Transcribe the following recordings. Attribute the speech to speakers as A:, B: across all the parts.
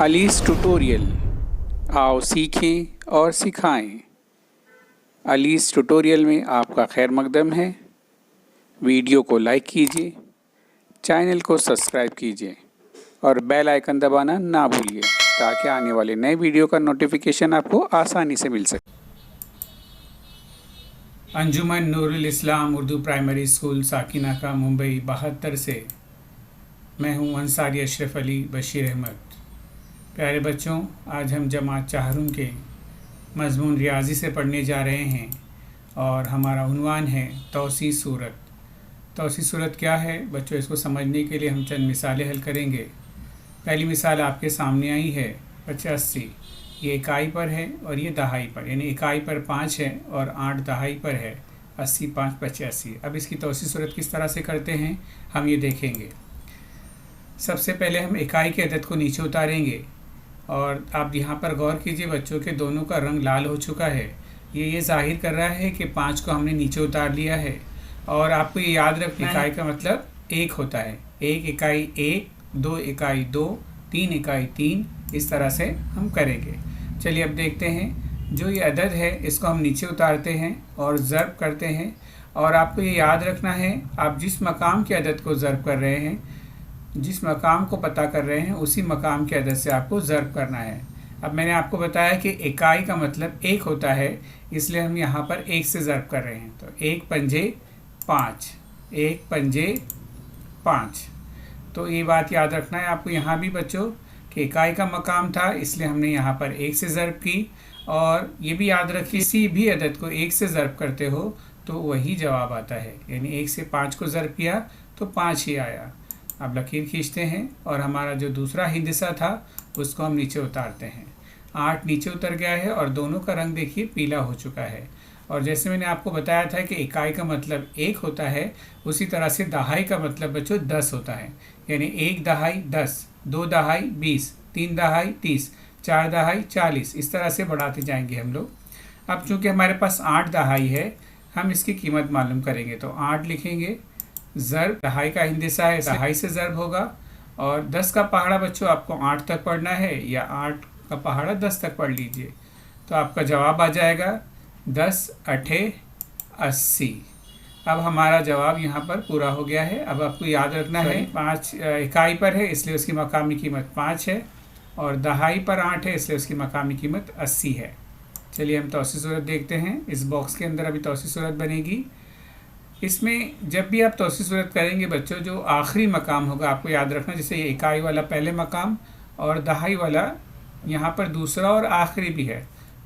A: अलीस tutorial, आओ सीखें और सिखाएं। अलीस ट्यूटोरियल में आपका खैर मकदम है। वीडियो को लाइक कीजिए, चैनल को सब्सक्राइब कीजिए और बेल आइकन दबाना ना भूलिए ताकि आने वाले नए वीडियो का नोटिफिकेशन आपको आसानी से मिल सके। अंजुमन नूरुल इस्लाम उर्दू प्राइमरी स्कूल साकिना का मुंबई 72 से मैं हूं अंसारी अशरफ अली बशीर अहमद। प्यारे बच्चों, आज हम जमात चाहरुम के मज़मून रियाज़ी से पढ़ने जा रहे हैं और हमारा उन्वान है तौसी सूरत। तौसी सूरत क्या है बच्चों, इसको समझने के लिए हम चंद मिसालें हल करेंगे। पहली मिसाल आपके सामने आई है 85। ये इकाई पर है और ये दहाई पर, यानी इकाई पर 5 है और 8 दहाई पर है। 80, 5, 85। अब इसकी तौसी सूरत किस तरह से करते हैं हम ये देखेंगे। सबसे पहले हम इकाई के अदद को नीचे उतारेंगे और आप यहाँ पर गौर कीजिए बच्चों के दोनों का रंग लाल हो चुका है। ये ज़ाहिर कर रहा है कि 5 को हमने नीचे उतार लिया है। और आपको ये याद रखना, इकाई का मतलब 1 होता है। 1 इकाई 1, 2 इकाई 2, 3 इकाई 3, इस तरह से हम करेंगे। चलिए अब देखते हैं। जो ये अदद है इसको हम नीचे उतारते हैं और ज़र्ब करते हैं। और आपको ये याद रखना है, आप जिस मकाम के अदद को ज़र्ब कर रहे हैं, जिस मकाम को पता कर रहे हैं, उसी मकाम के अदद से आपको ज़र्ब करना है। अब मैंने आपको बताया कि इकाई का मतलब 1 होता है, इसलिए हम यहाँ पर 1 से ज़र्ब कर रहे हैं। तो 1 पंजे 5, 1 पंजे 5। तो ये बात याद रखना है आपको यहाँ भी बच्चों कि इकाई का मकाम था, इसलिए हमने यहाँ पर 1 से ज़र्ब की। और ये भी याद रखिए, किसी भी अदद को 1 से ज़र्ब करते हो तो वही जवाब आता है। यानी 1 से 5 को ज़र्ब किया तो 5 ही आया। अब लकीर खींचते हैं और हमारा जो दूसरा हिस्सा था उसको हम नीचे उतारते हैं। 8 नीचे उतर गया है और दोनों का रंग देखिए पीला हो चुका है। और जैसे मैंने आपको बताया था कि इकाई का मतलब 1 होता है, उसी तरह से दहाई का मतलब बच्चों 10 होता है। यानी 1 दहाई 10, 2 दहाई 20, 3 दहाई 30, 4 दहाई 40, इस तरह से बढ़ाते जाएंगे हम लोग। अब चूँकि हमारे पास 8 दहाई है, हम इसकी कीमत मालूम करेंगे। तो 8 लिखेंगे, ज़र्ब दहाई का हिंदिसा है, दहाई से ज़र्ब होगा। और 10 का पहाड़ा बच्चों आपको 8 तक पढ़ना है या 8 का पहाड़ा 10 तक पढ़ लीजिए। तो आपका जवाब आ जाएगा 10 8 80। अब हमारा जवाब यहाँ पर पूरा हो गया है। अब आपको याद रखना है 5 इकाई पर है, इसलिए उसकी मकामी कीमत 5 है। और दहाई पर 8 है, इसलिए उसकी मकामी कीमत 80 है। चलिए हम तौसी सूरत देखते हैं। इस बॉक्स के अंदर अभी तौसी सूरत बनेगी। इसमें जब भी आप तौसी सूरत करेंगे बच्चों, जो आखिरी मकाम होगा आपको याद रखना, जैसे ये इकाई वाला पहले मकाम और दहाई वाला यहाँ पर दूसरा और आखिरी भी है।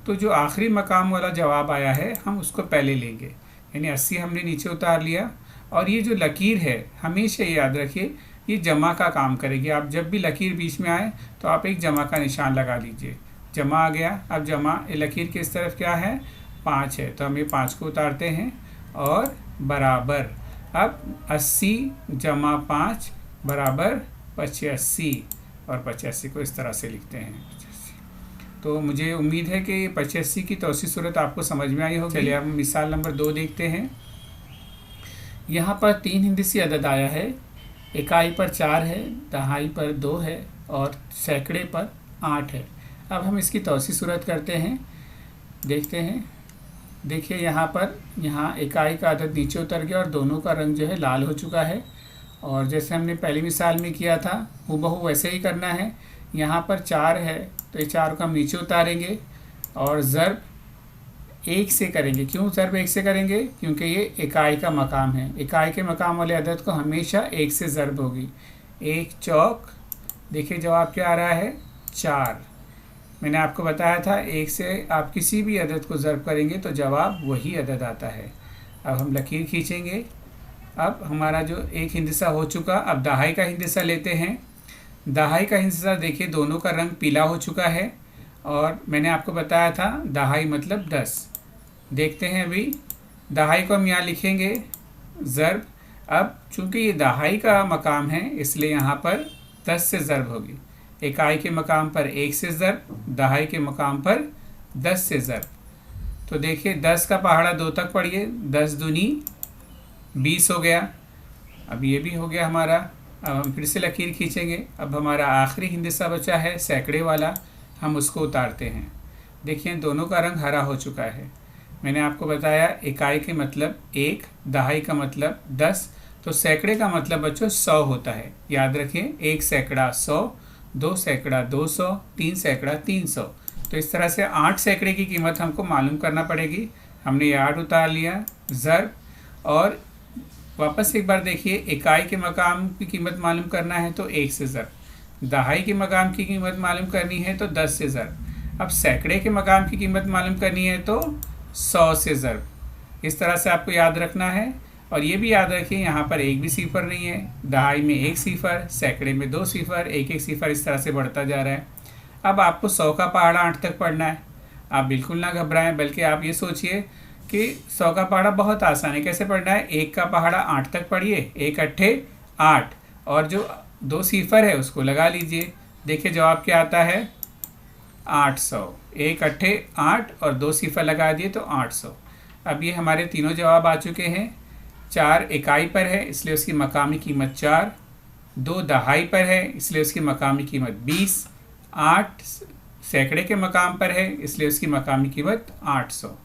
A: तो जो आखिरी मकाम वाला जवाब आया है हम उसको पहले लेंगे। यानी 80 हमने नीचे उतार लिया। और ये जो लकीर है हमेशा याद रखिए, ये जमा का काम करेगी। आप जब भी लकीर बीच में आए तो आप एक जमा का निशान लगा लीजिए। जमा आ गया। अब जमा लकीर किस तरफ क्या है, 5 है, तो हम ये 5 को उतारते हैं और बराबर। अब 80 जमा 5 बराबर 85, और 85 को इस तरह से लिखते हैं 85। तो मुझे उम्मीद है कि 85 की तौसी सूरत आपको समझ में आई होगी। चलिए अब मिसाल नंबर 2 देखते हैं। यहाँ पर 3 हिंदिसी अदद आया है। इकाई पर 4 है, दहाई पर 2 है और सैकड़े पर 8 है। अब हम इसकी तौसी सूरत करते हैं, देखते हैं। देखिए यहाँ इकाई का अदद नीचे उतर गया और दोनों का रंग जो है लाल हो चुका है। और जैसे हमने पहली मिसाल में किया था हूबहू वैसे ही करना है। यहाँ पर 4 है तो ये 4 को हम नीचे उतारेंगे और ज़र्ब 1 से करेंगे। क्यों ज़र्ब 1 से करेंगे? क्योंकि ये इकाई का मकाम है। इकाई के मकाम वाले अदद को हमेशा 1 से ज़र्ब होगी। 1 चौक, देखिए जवाब क्या आ रहा है 4। मैंने आपको बताया था 1 से आप किसी भी अदद को ज़र्ब करेंगे तो जवाब वही अदद आता है। अब हम लकीर खींचेंगे। अब हमारा जो एक हिंदिसा हो चुका, अब दहाई का हिंदिसा लेते हैं। दहाई का हिंदिसा देखिए दोनों का रंग पीला हो चुका है। और मैंने आपको बताया था दहाई मतलब 10। देखते हैं अभी दहाई को हम यहाँ लिखेंगे ज़र्ब। अब चूँकि ये दहाई का मकाम है इसलिए यहाँ पर 10 से ज़र्ब होगी। इकाई के मकाम पर 1 से ज़र्ब, दहाई के मकाम पर 10 से ज़र्ब। तो देखिए 10 का पहाड़ा 2 तक पढ़िए, 10 दूनी 20 हो गया। अब ये भी हो गया हमारा अब हम फिर से लकीर खींचेंगे। अब हमारा आखिरी हिंदसा बचा है सैकड़े वाला, हम उसको उतारते हैं। देखिए दोनों का रंग हरा हो चुका है। मैंने आपको बताया इकाई के मतलब 1, दहाई का मतलब 10, तो सैकड़े का मतलब बच्चों 100 होता है। याद रखिए 1 सैकड़ा 100, 2 सैकड़ा 200, 3 सैकड़ा 300। तो इस तरह से 8 सैकड़े की कीमत हमको मालूम करना पड़ेगी। हमने ये 8 उतार लिया, ज़र। और वापस एक बार देखिए, इकाई के मकाम की कीमत मालूम करना है तो 1 से ज़र, दहाई के मकाम की कीमत मालूम करनी है तो 10 से ज़र, अब सैकड़े के मकाम की कीमत मालूम करनी है तो 100 से ज़र। इस तरह से आपको याद रखना है। और ये भी याद रखिए यहाँ पर एक भी सिफर नहीं है, दहाई में 1 सिफर, सैकड़े में 2 सिफर, 1 सिफर, इस तरह से बढ़ता जा रहा है। अब आपको 100 का पहाड़ा 8 तक पढ़ना है। आप बिल्कुल ना घबराएं, बल्कि आप ये सोचिए कि 100 का पहाड़ा बहुत आसान है। कैसे पढ़ना है? 1 का पहाड़ा 8 तक पढ़िए, 1 अट्ठे 8, और जो 2 सिफर है उसको लगा लीजिए। देखिए जवाब क्या आता है, 800। 1 अट्ठे 8 और 2 सिफर लगा दिए तो 800। अब ये हमारे तीनों जवाब आ चुके हैं। 4 इकाई पर है इसलिए उसकी मकामी कीमत 4, 2 दहाई पर है इसलिए उसकी मकामी कीमत 20, 8 सैकड़े के मकाम पर है इसलिए उसकी मकामी कीमत 800।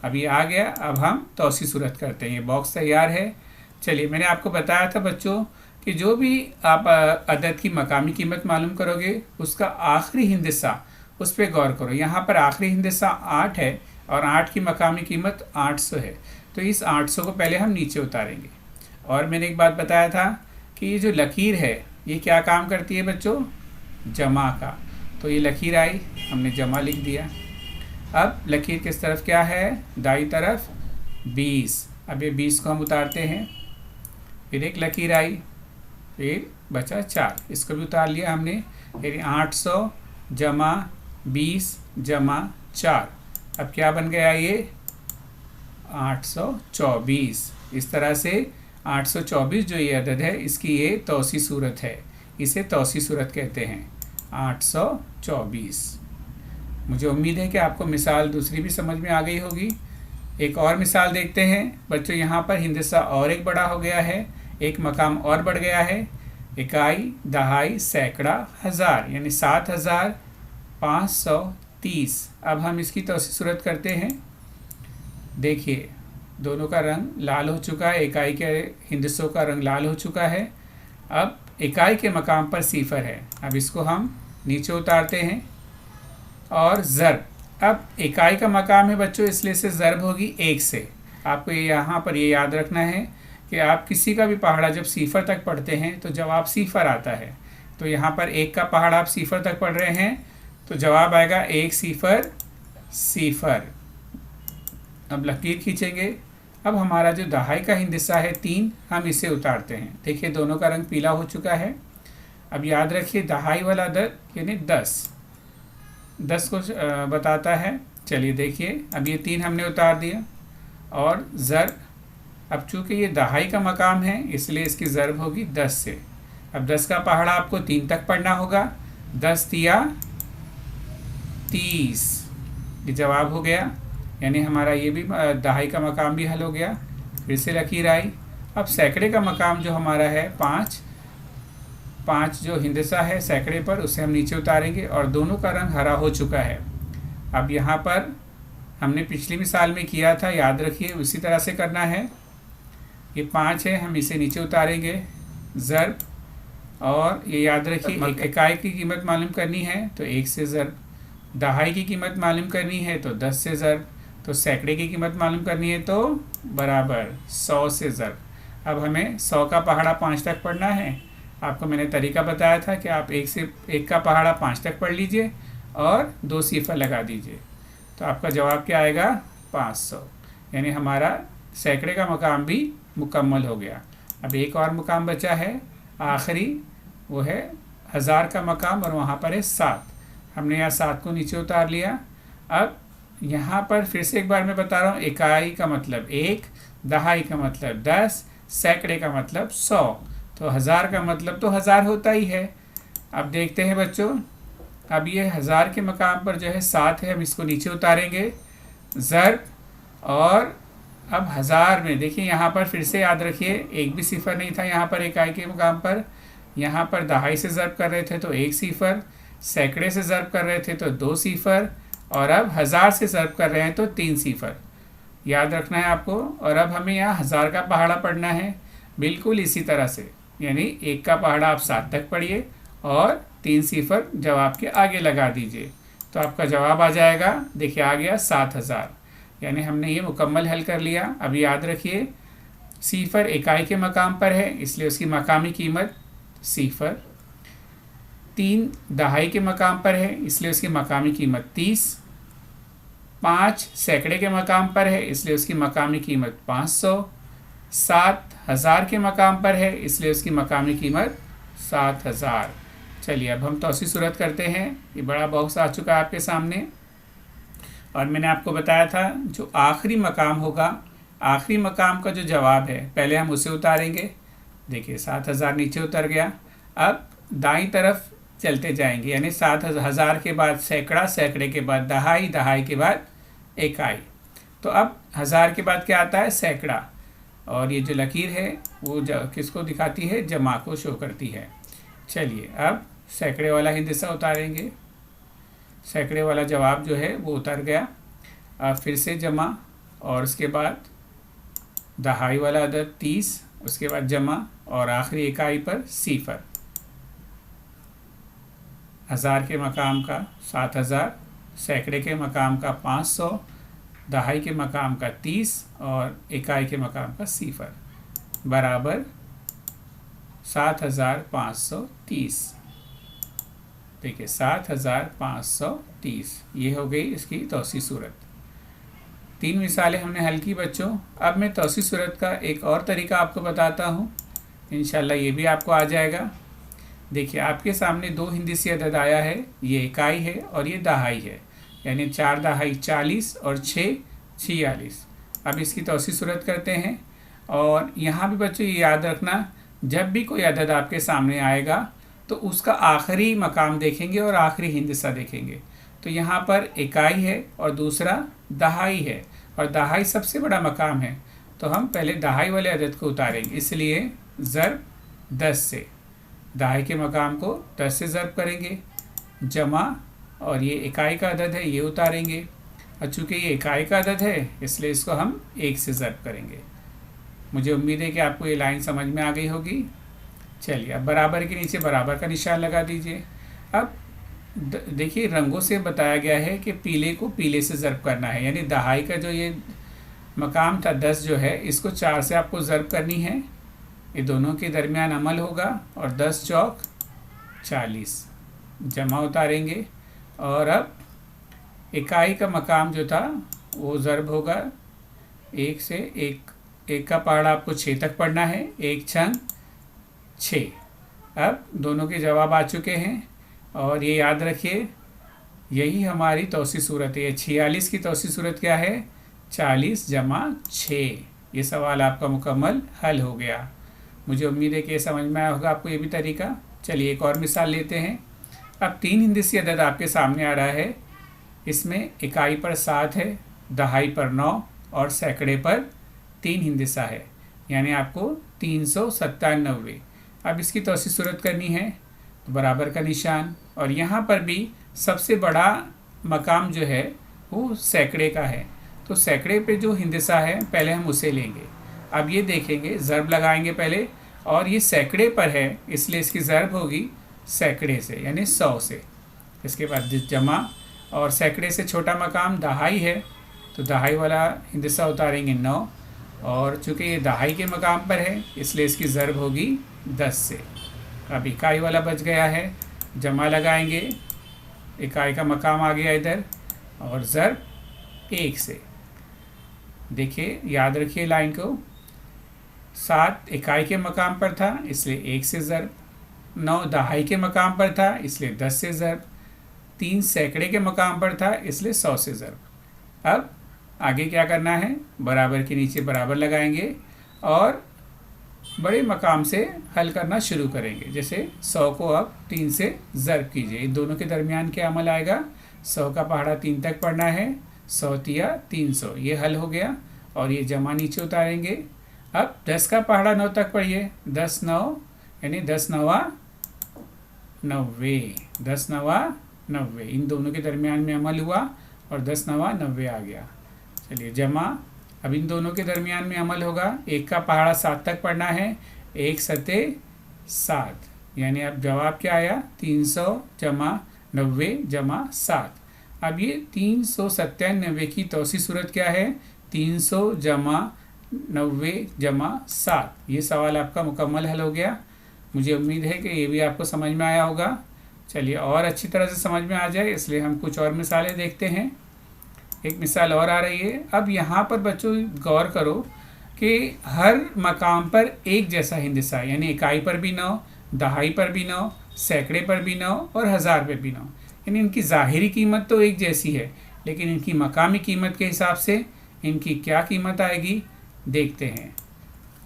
A: अब ये आ गया। अब हम तौसी सूरत करते हैं। ये बॉक्स तैयार है। चलिए, मैंने आपको बताया था बच्चों कि जो भी आप अदद की मकामी कीमत मालूम करोगे उसका आखिरी हिंदसा, उस पर गौर करो। यहाँ पर आखिरी हिंदसा 8 है और 8 की मकामी कीमत 800 है, तो इस 800 को पहले हम नीचे उतारेंगे। और मैंने एक बात बताया था कि ये जो लकीर है ये क्या काम करती है बच्चों, जमा का। तो ये लकीर आई, हमने जमा लिख दिया। अब लकीर किस तरफ क्या है, दाई तरफ 20। अब ये 20 को हम उतारते हैं। फिर एक लकीर आई, फिर बचा 4, इसको भी उतार लिया हमने। फिर 800 जमा 20 जमा 4, अब क्या बन गया ये 824। इस तरह से 824 जो ये अदद है इसकी ये तौसी सूरत है, इसे तौसी सूरत कहते हैं, 824। मुझे उम्मीद है कि आपको मिसाल दूसरी भी समझ में आ गई होगी। एक और मिसाल देखते हैं बच्चों। यहाँ पर हिंदसा और एक बड़ा हो गया है, एक मकाम और बढ़ गया है। इकाई, दहाई, सैकड़ा, हज़ार, यानी 7530। अब हम इसकी तौसी सूरत करते हैं। देखिए दोनों का रंग लाल हो चुका है, इकाई के हिंदसों का रंग लाल हो चुका है। अब इकाई के मकाम पर सिफर है, अब इसको हम नीचे उतारते हैं। और ज़रब, अब इकाई का मकाम है बच्चों इसलिए से ज़रब होगी 1 से। आपको ये यहाँ पर ये याद रखना है कि आप किसी का भी पहाड़ा जब सिफर तक पढ़ते हैं तो जवाब सिफर आता है। तो यहाँ पर 1 का पहाड़ा आप सिफर तक पढ़ रहे हैं तो जवाब आएगा 1 सिफर सिफर। अब लकीर खींचेंगे। अब हमारा जो दहाई का हिंदसा है 3, हम इसे उतारते हैं। देखिए दोनों का रंग पीला हो चुका है। अब याद रखिए दहाई वाला अदद यानी 10 को बताता है। चलिए देखिए, अब ये 3 हमने उतार दिया। और ज़र, अब चूँकि ये दहाई का मकाम है इसलिए इसकी ज़रब होगी 10 से। अब 10 का पहाड़ा आपको 3 तक पढ़ना होगा। 10 तिया 30, ये जवाब हो गया। यानी हमारा ये भी दहाई का मकाम भी हल हो गया। फिर से लकीर आई। अब सैकड़े का मकाम जो हमारा है 5 जो हिंदसा है सैकड़े पर, उसे हम नीचे उतारेंगे और दोनों का रंग हरा हो चुका है। अब यहाँ पर हमने पिछली मिसाल में किया था, याद रखिए उसी तरह से करना है। ये 5 है, हम इसे नीचे उतारेंगे। ज़रब, और ये याद रखिए इकाई की कीमत मालूम करनी है तो 1 से ज़रब, दहाई की कीमत मालूम करनी है तो 10 से ज़रब, तो सैकड़े की कीमत मालूम करनी है तो बराबर 100 से ज़रब। अब हमें 100 का पहाड़ा 5 तक पढ़ना है। आपको मैंने तरीका बताया था कि आप 1 का पहाड़ा 5 तक पढ़ लीजिए और 2 सिफर लगा दीजिए, तो आपका जवाब क्या आएगा 500। यानी हमारा सैकड़े का मकाम भी मुकम्मल हो गया। अब एक और मकाम बचा है आखिरी, वो है 1000 का मकाम और वहाँ पर है 7। हमने यहाँ 7 को नीचे उतार लिया। अब यहाँ पर फिर से एक बार मैं बता रहा हूँ, इकाई का मतलब 1, दहाई का मतलब 10, सैकड़े का मतलब 100, तो 1000 का मतलब तो 1000 होता ही है। अब देखते हैं बच्चों, अब ये 1000 के मकाम पर जो है 7 है, हम इसको नीचे उतारेंगे। ज़रब, और अब 1000 में देखिए यहाँ पर फिर से याद रखिए एक भी सिफर नहीं था यहाँ पर इकाई के मुकाम पर, यहाँ पर दहाई से ज़र्ब कर रहे थे तो 1 सिफर, सैकड़े से ज़र्ब कर रहे थे तो 2 सिफर, और अब 1000 से ज़र्ब कर रहे हैं तो 3 सिफर। याद रखना है आपको। और अब हमें यहाँ 1000 का पहाड़ा पढ़ना है, बिल्कुल इसी तरह से, यानी 1 का पहाड़ा आप 7 तक पढ़िए और 3 सिफर जवाब के आगे लगा दीजिए, तो आपका जवाब आ जाएगा। देखिए आ गया 7000, यानी हमने ये मुकम्मल हल कर लिया। अब याद रखिए सिफर इकाई के मकाम पर है, इसलिए उसकी मकामी कीमत सिफर। 3 दहाई के मकाम पर है, इसलिए उसकी मकामी कीमत 30। 5 सैकड़े के मकाम पर है, इसलिए उसकी मकामी कीमत 500। 7 1000 के मकाम पर है, इसलिए उसकी मकामी कीमत 7000। चलिए अब हम तौसी सूरत करते हैं। ये बड़ा बॉक्स आ चुका है आपके सामने, और मैंने आपको बताया था जो आखिरी मकाम होगा, आखिरी मकाम का जो जवाब है पहले हम उसे उतारेंगे। देखिए 7000 नीचे उतर गया। अब दाईं तरफ चलते जाएंगे, यानी 7000 के बाद सैकड़ा, सैकड़े के बाद दहाई, दहाई के बाद इकाई। तो अब 1000 के बाद क्या आता है? सैकड़ा। और ये जो लकीर है वो किसको दिखाती है? जमा को शो करती है। चलिए अब सैकड़े वाला हिंदिसा उतारेंगे। सैकड़े वाला जवाब जो है वो उतर गया। अब फिर से जमा, और उसके बाद दहाई वाला अदद 30, उसके बाद जमा, और आखिरी इकाई पर सिफर। 1000 के मकाम का 7000, सैकड़े के मकाम का 500, दहाई के मकाम का 30 और इकाई के मकाम का सिफर, बराबर 7530। देखिए 7530, ये हो गई इसकी तौसी सूरत। 3 मिसालें हमने हल की बच्चों। अब मैं तौसी सूरत का एक और तरीका आपको बताता हूँ, इंशाल्लाह ये भी आपको आ जाएगा। देखिए आपके सामने 2 हिंदिसी अदद आया है, ये इकाई है और ये दहाई है, यानी 4 दहाई 40 और 6 46। अब इसकी तौसी सूरत करते हैं। और यहाँ भी बच्चों ये याद रखना, जब भी कोई अदद आपके सामने आएगा तो उसका आखिरी मकाम देखेंगे और आखिरी हिंदिसा देखेंगे। तो यहाँ पर इकाई है और दूसरा दहाई है, और दहाई सबसे बड़ा मकाम है, तो हम पहले दहाई वाले अदद को उतारेंगे। इसलिए ज़र्ब 10 से, दहाई के मकाम को 10 से ज़र्ब करेंगे, जमा, और ये इकाई का अदद है ये उतारेंगे। और चूँकि ये इकाई का अदद है इसलिए इसको हम 1 से ज़र्ब करेंगे। मुझे उम्मीद है कि आपको ये लाइन समझ में आ गई होगी। चलिए अब बराबर के नीचे बराबर का निशान लगा दीजिए। अब देखिए रंगों से बताया गया है कि पीले को पीले से ज़र्ब करना है, यानी दहाई का जो ये मकाम था 10 जो है, इसको 4 से आपको ज़र्ब करनी है। ये दोनों के दरमियान अमल होगा, और 10 चौक 40, जमा उतारेंगे। और अब इकाई का मकाम जो था वो ज़र्ब होगा 1 से। 1 का पहाड़ा आपको 6 तक पढ़ना है, 1 छंग 6। अब दोनों के जवाब आ चुके हैं, और ये याद रखिए यही हमारी तौसी सूरत है। 46 की तौसी सूरत क्या है? 40 जमा 6। ये सवाल आपका मुकम्मल हल हो गया। मुझे उम्मीद है कि ये समझ में आया होगा आपको ये भी तरीका। चलिए एक और मिसाल लेते हैं। अब 3 हिंदिसी अदद आपके सामने आ रहा है। इसमें इकाई पर 7 है, दहाई पर 9 और सैकड़े पर 3 हिंदिसा है, यानी आपको 397। अब इसकी तौसी सूरत करनी है, तो बराबर का निशान, और यहाँ पर भी सबसे बड़ा मकाम जो है वो सैकड़े का है, तो सैकड़े पे जो हिंदिसा है पहले हम उसे लेंगे। अब ये देखेंगे ज़र्ब लगाएंगे पहले, और ये सैकड़े पर है इसलिए इसकी ज़र्ब होगी सैकड़े से, यानी 100 से। इसके बाद जमा, और सैकड़े से छोटा मकाम दहाई है, तो दहाई वाला हिंदिसा उतारेंगे 9, और चूँकि ये दहाई के मकाम पर है इसलिए इसकी ज़र्ब होगी 10 से। अब इकाई वाला बच गया है, जमा लगाएंगे, इकाई का मकाम आ गया इधर, और ज़र्ब 1 से। देखिए याद रखिए लाइन को, 7 इकाई के मकाम पर था इसलिए 1 से ज़र्ब, 9 दहाई के मकाम पर था इसलिए 10 से ज़र्ब, 3 सैकड़े के मकाम पर था इसलिए 100 से ज़र्ब। अब आगे क्या करना है? बराबर के नीचे बराबर लगाएंगे और बड़े मकाम से हल करना शुरू करेंगे। जैसे 100 को अब 3 से ज़र्ब कीजिए, इन दोनों के दरमियान क्या अमल आएगा? 100 का पहाड़ा 3 तक पढ़ना है, 100 तिया 300, ये हल हो गया, और ये जमा नीचे उतारेंगे। अब 10 का पहाड़ा 9 तक पढ़िए, 10 9 यानी 10 9 90, 10 नवा 90, इन दोनों के दरमियान में अमल हुआ और 10 नवा 90 आ गया। चलिए जमा, अब इन दोनों के दरमियान में अमल होगा। एक का पहाड़ा 7 तक पढ़ना है, 1 सते 7, यानी अब जवाब क्या आया, 300 जमा 90 जमा 7। अब ये 397 की तौसी सूरत क्या है, 300 जमा 90 जमा 7। ये सवाल आपका मुकम्मल हल हो गया। मुझे उम्मीद है कि ये भी आपको समझ में आया होगा। चलिए और अच्छी तरह से समझ में आ जाए इसलिए हम कुछ और मिसालें देखते हैं। एक मिसाल और आ रही है। अब यहाँ पर बच्चों गौर करो कि हर मकाम पर एक जैसा हिंदसा, यानी इकाई पर भी 9, दहाई पर भी 9, सैकड़े पर भी 9 और हज़ार पर भी 9, यानी इनकी ज़ाहिरी कीमत तो एक जैसी है, लेकिन इनकी मकामी कीमत के हिसाब से इनकी क्या कीमत आएगी देखते हैं।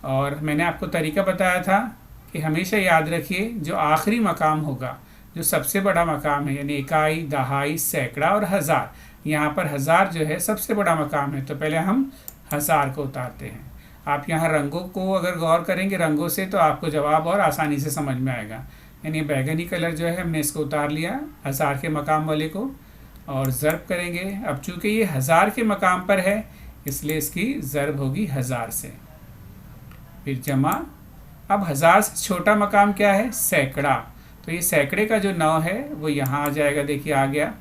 A: और मैंने आपको तरीका बताया था कि हमेशा याद रखिए जो आखिरी मकाम होगा, जो सबसे बड़ा मकाम है, यानी इकाई, दहाई, सैकड़ा और हज़ार, यहाँ पर हज़ार जो है सबसे बड़ा मकाम है, तो पहले हम हज़ार को उतारते हैं। आप यहाँ रंगों को अगर गौर करेंगे रंगों से तो आपको जवाब और आसानी से समझ में आएगा। यानी बैगनी कलर जो है हमने इसको उतार लिया हज़ार के मकाम वाले को और ज़र्ब करेंगे। अब चूँकि ये हज़ार के मकाम पर है इसलिए इसकी ज़र्ब होगी हज़ार से, फिर जमा। अब हज़ार से छोटा मकाम क्या है, सैकड़ा, तो ये सैकड़े का जो 9 है वो यहाँ आ जाएगा, देखिए आ गया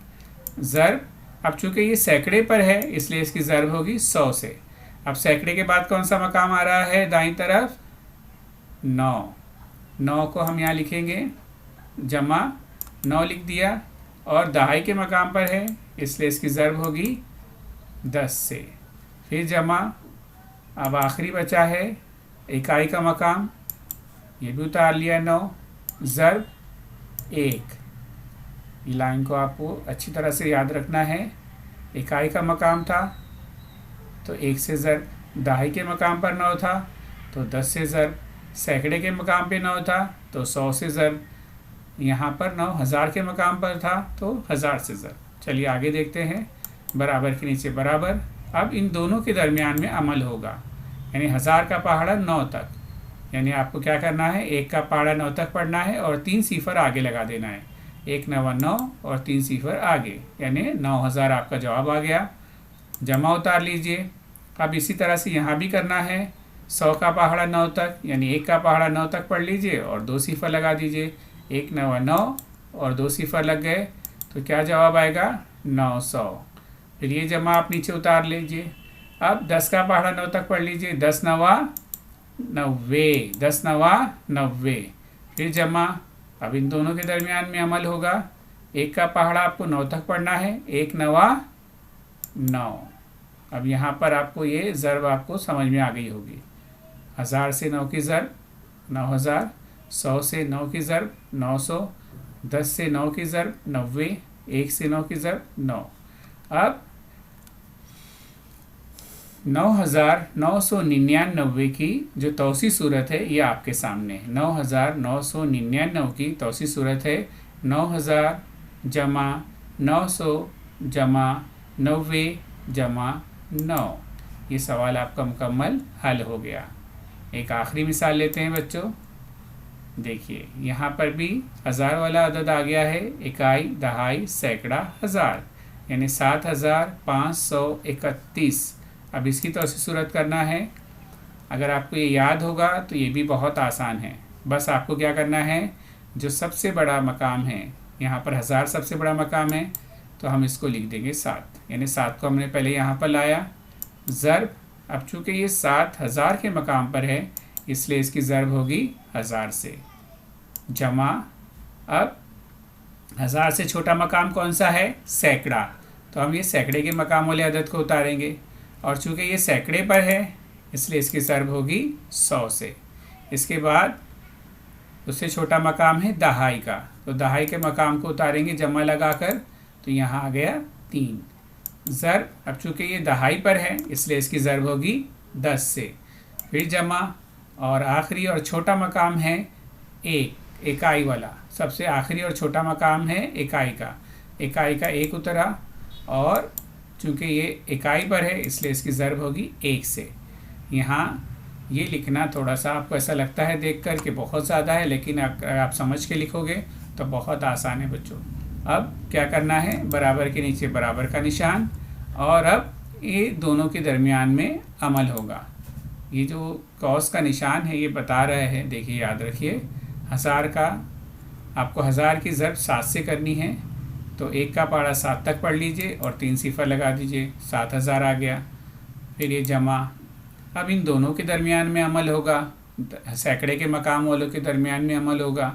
A: ज़र्ब। अब चूँकि ये सैकड़े पर है इसलिए इसकी ज़र्ब होगी 100 से। अब सैकड़े के बाद कौन सा मकाम आ रहा है दाईं तरफ, 9, 9 को हम यहाँ लिखेंगे जमा 9 लिख दिया, और दहाई के मकाम पर है इसलिए इसकी ज़र्ब होगी 10 से, फिर जमा। अब आखिरी बचा है इकाई का मकाम, ये भी उतार लिया 9, ज़र्ब 1। ये लाइन को आपको अच्छी तरह से याद रखना है। इकाई का मकाम था तो 1 से ज़र्ब, दहाई के मकाम पर 9 था तो 10 से ज़र्ब, सैकड़े के मकाम पे 9 था तो 100 से ज़र्ब, यहाँ पर 9 हज़ार के मकाम पर था तो 1000 से ज़र्ब। चलिए आगे देखते हैं। बराबर के नीचे बराबर। अब इन दोनों के दरमियान में अमल होगा, यानी 1000 का पहाड़ा 9 तक, यानी आपको क्या करना है, 1 का पहाड़ा 9 तक पढ़ना है और 3 सिफर आगे लगा देना है, 1 नवा 9 और 3 सिफर आगे, यानी 9000 आपका जवाब आ गया। जमा उतार लीजिए। अब इसी तरह से यहाँ भी करना है, 100 का पहाड़ा 9 तक, यानी 1 का पहाड़ा 9 तक पढ़ लीजिए और 2 सिफर लगा दीजिए, 1 नवा 9 और 2 सिफर लग गए तो क्या जवाब आएगा, 900। फिर ये जमा आप नीचे उतार लीजिए। अब 10 का पहाड़ा 9 तक पढ़ लीजिए, 10 नवा 90, 10 नवा 90, फिर जमा। अब इन दोनों के दरमियान में अमल होगा, 1 का पहाड़ा आपको 9 तक पढ़ना है, 1 नवा 9। अब यहाँ पर आपको ये ज़र्ब आपको समझ में आ गई होगी, 1000 से 9 की ज़र्ब 9000, 100 से 9 की ज़र्ब 900, 10 से 9 की ज़र्ब 90, 1 से 9 की ज़र्ब 9। अब 9999 की जो तौसी सूरत है ये आपके सामने है। 9999 की तौसी सूरत है 9000 जमा 900 जमा 90 जमा 9। ये सवाल आपका मुकम्मल हल हो गया। एक आखिरी मिसाल लेते हैं बच्चों। देखिए यहाँ पर भी 1000 वाला अदद आ गया है, इकाई, दहाई, सैकड़ा, हज़ार, यानी 7531। अब इसकी तौसी सूरत करना है। अगर आपको ये याद होगा तो ये भी बहुत आसान है। बस आपको क्या करना है, जो सबसे बड़ा मकाम है, यहाँ पर 1000 सबसे बड़ा मकाम है तो हम इसको लिख देंगे 7, यानी 7 को हमने पहले यहाँ पर लाया, ज़र्ब। अब चूँकि ये 7 1000 के मकाम पर है इसलिए इसकी ज़र्ब होगी 1000 से, जमा। अब 1000 से छोटा मकाम कौन सा है, सैकड़ा, तो हम ये सैकड़े के मकाम वाले अदद को उतारेंगे और चूँकि ये सैकड़े पर है इसलिए इसकी ज़र्ब होगी 100 से। इसके बाद उससे छोटा मकाम है दहाई का, तो दहाई के मकाम को उतारेंगे जमा लगाकर, तो यहाँ आ गया 3 ज़र्ब। अब चूँकि ये दहाई पर है इसलिए इसकी ज़र्ब होगी 10 से, फिर जमा। और आखिरी और छोटा मकाम है 1, इकाई वाला, सबसे आखिरी और छोटा मकाम है इकाई का 1 उतरा, और चूँकि ये इकाई पर है इसलिए इसकी ज़र्ब होगी 1 से। यहाँ ये लिखना थोड़ा सा आपको ऐसा लगता है देखकर कि बहुत ज़्यादा है, लेकिन अगर आप समझ के लिखोगे तो बहुत आसान है बच्चों। अब क्या करना है, बराबर के नीचे बराबर का निशान, और अब ये दोनों के दरमियान में अमल होगा। ये जो कॉस का निशान है ये बता रहे हैं, देखिए याद रखिए, 1000 का आपको 1000 की ज़रब 7 से करनी है, तो 1 का पहाड़ा 7 तक पढ़ लीजिए और 3 सिफर लगा दीजिए, 7000 आ गया। फिर ये जमा, अब इन दोनों के दरमियान में अमल होगा, सैकड़े के मकाम वालों के दरमियान में अमल होगा,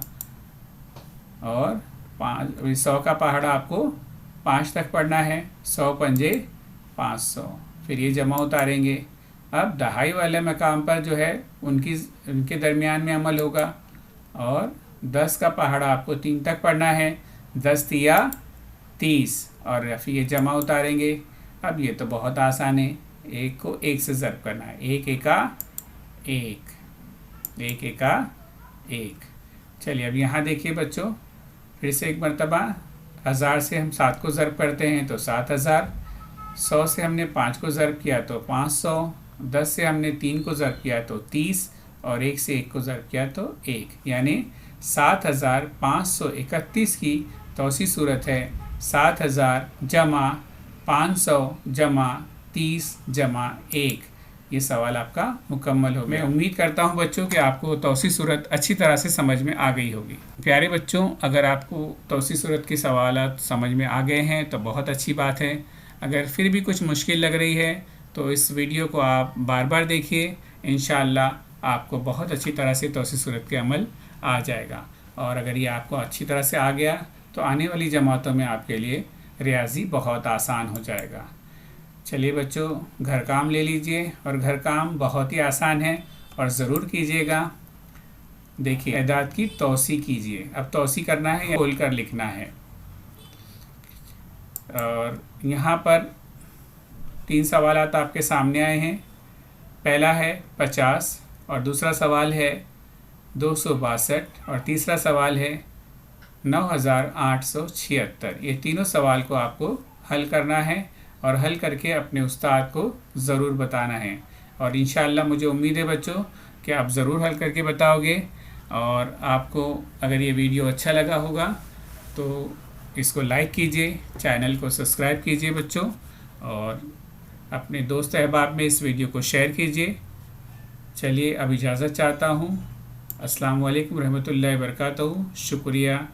A: और 100 का पहाड़ा आपको 5 तक पढ़ना है, 100 पंजे 500। फिर ये जमा उतारेंगे। अब दहाई वाले मकाम पर जो है उनके दरमियान में अमल होगा, और 10 का पहाड़ा आपको 3 तक पढ़ना है, 10 तिया 30, और फिर ये जमा उतारेंगे। अब ये तो बहुत आसान है, 1 को 1 से ज़रब करना है, 1 एका 1, 1 एका 1। चलिए अब यहाँ देखिए बच्चों, फिर से एक मरतबा 1000 से हम 7 को ज़रब करते हैं तो 7000, 100 से हमने 5 को ज़रब किया तो 500, 10 से हमने 3 को ज़रब किया तो 30, और 1 से 1 को ज़रब किया तो 1, यानी 7531 की तौसी सूरत है 7000 जमा 500 जमा 30 जमा 1। ये सवाल आपका मुकम्मल हो गया। मैं उम्मीद करता हूँ बच्चों कि आपको तौसी सूरत अच्छी तरह से समझ में आ गई होगी। प्यारे बच्चों, अगर आपको तौसी सूरत के सवालात समझ में आ गए हैं तो बहुत अच्छी बात है। अगर फिर भी कुछ मुश्किल लग रही है तो इस वीडियो को आप बार बार देखिए, इंशाअल्लाह आपको बहुत अच्छी तरह से तौसी सूरत के अमल आ जाएगा। और अगर ये आपको अच्छी तरह से आ गया तो आने वाली जमातों में आपके लिए रियाजी बहुत आसान हो जाएगा। चलिए बच्चों, घर काम ले लीजिए, और घर काम बहुत ही आसान है और ज़रूर कीजिएगा। देखिए, एदाद की तौसी कीजिए। अब तौसी करना है या खोल कर लिखना है, और यहाँ पर 3 सवालात आपके सामने आए हैं। पहला है 50, और दूसरा सवाल है 262, और तीसरा सवाल है 9876। ये तीनों सवाल को आपको हल करना है, और हल करके अपने उस्ताद को ज़रूर बताना है। और इंशाअल्लाह मुझे उम्मीद है बच्चों कि आप ज़रूर हल करके बताओगे। और आपको अगर ये वीडियो अच्छा लगा होगा तो इसको लाइक कीजिए, चैनल को सब्सक्राइब कीजिए बच्चों, और अपने दोस्त अहबाब में इस वीडियो को शेयर कीजिए। चलिए अब इजाज़त चाहता हूँ। अस्सलाम वालेकुम रहमतुल्लाहि व बरकातहू। शुक्रिया।